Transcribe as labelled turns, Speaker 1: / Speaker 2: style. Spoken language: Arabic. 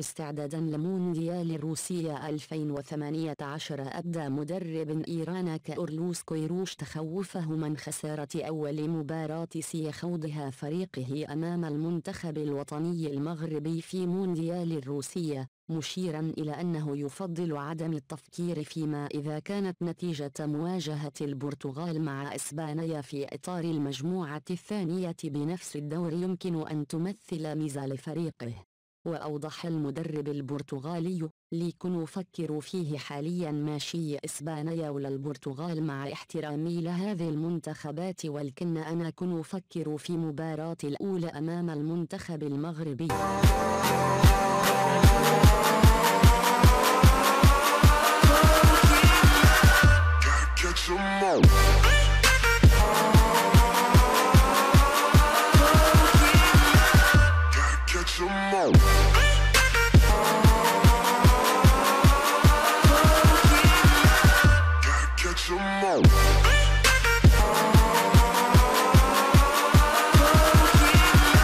Speaker 1: استعدادا لمونديال روسيا 2018 أبدى مدرب إيران كارلوس كويروش تخوفه من خسارة أول مباراة سيخوضها فريقه أمام المنتخب الوطني المغربي في مونديال روسيا، مشيرا إلى أنه يفضل عدم التفكير فيما إذا كانت نتيجة مواجهة البرتغال مع إسبانيا في إطار المجموعة الثانية بنفس الدور يمكن أن تمثل ميزة لفريقه. وأوضح المدرب البرتغالي: ليكن أفكر فيه حاليا ماشي إسبانيا ولا البرتغال مع احترامي لهذه المنتخبات، ولكن أنا كن أفكر في مباراة الأولى أمام المنتخب المغربي.